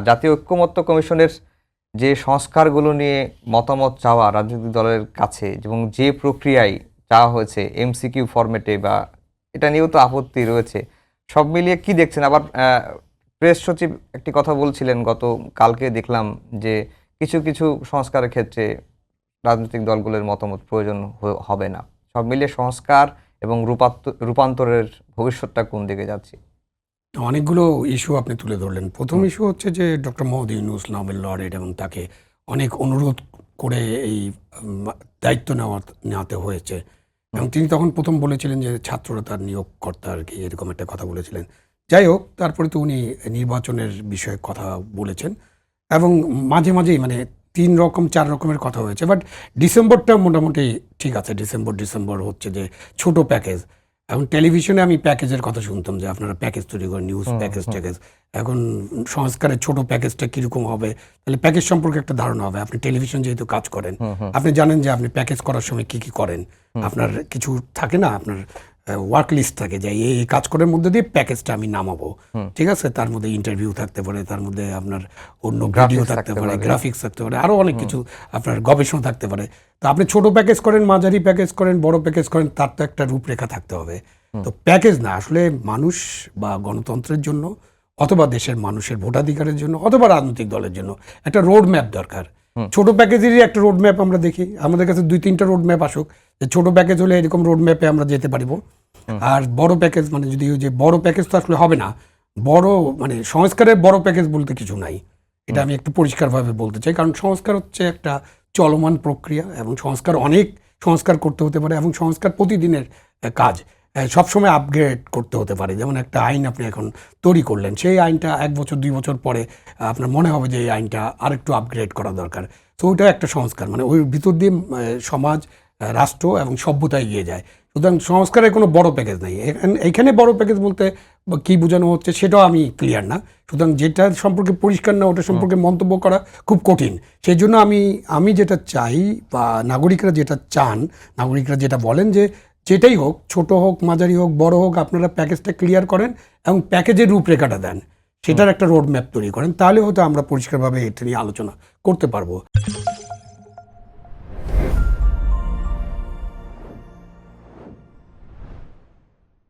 জাতীয় ঐক্যমত্য কমিশনের যে সংস্কারগুলো নিয়ে মতামত চাওয়া রাজনৈতিক দলের কাছে এবং যে প্রক্রিয়ায় চাওয়া হয়েছে এমসিকিউ ফরম্যাটে বা এটা নিয়েও তো আপত্তি রয়েছে, সব মিলিয়ে কি দেখছেন? আবার প্রেস সচিব একটি কথা বলছিলেন গত কালকে, দেখলাম যে কিছু কিছু সংস্কারের ক্ষেত্রে রাজনৈতিক দলগুলোর মতামত প্রয়োজন হবে না। সব মিলিয়ে সংস্কার এবং রূপান্তরের ভবিষ্যৎটা কোন দিকে যাচ্ছে? অনেকগুলো ইস্যু আপনি তুলে ধরলেন। প্রথম ইস্যু হচ্ছে যে doctor Mohammad Yunus Nobel laureate এবং তাকে অনেক অনুরোধ করে এই দায়িত্ব নেওয়াতে হয়েছে এবং তিনি তখন প্রথম বলেছিলেন যে ছাত্ররা তার নিয়োগকর্তা আর কি, এরকম একটা কথা বলেছিলেন। যাই হোক, তারপরে তো উনি নির্বাচনের বিষয়ে কথা বলেছেন এবং মাঝে মাঝেই মানে 3 রকম 4 রকমের কথা হয়েছে। বাট ডিসেম্বরটা মোটামুটি ঠিক আছে। ডিসেম্বর হচ্ছে যে ছোট প্যাকেজ। এখন টেলিভিশনে আমি প্যাকেজের কথা শুনতাম যে আপনারা প্যাকেজ তৈরি করেন, নিউজ প্যাকেজ ট্যাকেজ। এখন সংস্কারের ছোট প্যাকেজটা কীরকম হবে, তাহলে প্যাকেজ সম্পর্কে একটা ধারণা হবে। আপনি টেলিভিশন যেহেতু কাজ করেন, আপনি জানেন যে আপনি প্যাকেজ করার সময় কী কী করেন। আপনার কিছু থাকে না, আপনার ওয়ার্ক লিস্ট থাকে যে এই কাজ করার মধ্যে দিয়ে প্যাকেজটা আমি নামাবো, ঠিক আছে। তার মধ্যে ইন্টারভিউ থাকতে পারে, তার মধ্যে আপনার অন্য ভিডিও থাকতে পারে, গ্রাফিক্স থাকতে পারে, আরও অনেক কিছু আপনার গবেষণা থাকতে পারে। তো আপনি ছোট প্যাকেজ করেন, মাঝারি প্যাকেজ করেন, বড় প্যাকেজ করেন, তার তো একটা রূপরেখা থাকতে হবে। তো প্যাকেজ না, আসলে মানুষ বা গণতন্ত্রের জন্য অথবা দেশের মানুষের ভোটাধিকারের জন্য অথবা রাজনৈতিক দলের জন্য একটা রোড ম্যাপ দরকার। ছোট প্যাকেজেরই একটা রোড ম্যাপ আমরা দেখি, আমাদের কাছে 2-3টা রোড ম্যাপ আসুক যে ছোট প্যাকেজ হলে এরকম রোড ম্যাপে আমরা যেতে পারবো। আর বড় প্যাকেজ মানে যদি যে বড় প্যাকেজ তো আসলে হবে না, বড় মানে সংস্কারের বড় প্যাকেজ বলতে কিছু নাই। এটা আমি একটু পরিষ্কারভাবে বলতে চাই, কারণ সংস্কার হচ্ছে একটা চলমান প্রক্রিয়া এবং অনেক সংস্কার করতে হতে পারে এবং সংস্কার প্রতিদিনের কাজ, সবসময় আপগ্রেড করতে হতে পারে। যেমন একটা আইন আপনি এখন তৈরি করলেন, সেই আইনটা 1 বছর 2 বছর পরে আপনার মনে হবে যে এই আইনটা আরেকটু আপগ্রেড করা দরকার। তো ওইটা একটা সংস্কার, মানে ওই ভিতর দিয়ে সমাজ, রাষ্ট্র এবং সভ্যতা এগিয়ে যায়। সুতরাং সংস্কারের কোনো বড় প্যাকেজ নেই এইখানে। বড় প্যাকেজ বলতে কি বোঝানো হচ্ছে সেটাও আমি ক্লিয়ার না। সুতরাং যেটা সম্পর্কে পরিষ্কার না, ওটা সম্পর্কে মন্তব্য করা খুব কঠিন। সেই জন্য আমি যেটা চাই বা নাগরিকরা যেটা চান, নাগরিকরা যেটা বলেন যে যেটাই হোক, ছোট হোক, মাঝারি হোক, বড় হোক, আপনারা প্যাকেজটা ক্লিয়ার করেন এবং প্যাকেজের রূপরেখাটা দেন, সেটার একটা রোড ম্যাপ তৈরি করেন, তাহলে হয়তো আমরা পরিষ্কারভাবে এটা নিয়ে আলোচনা করতে পারবো।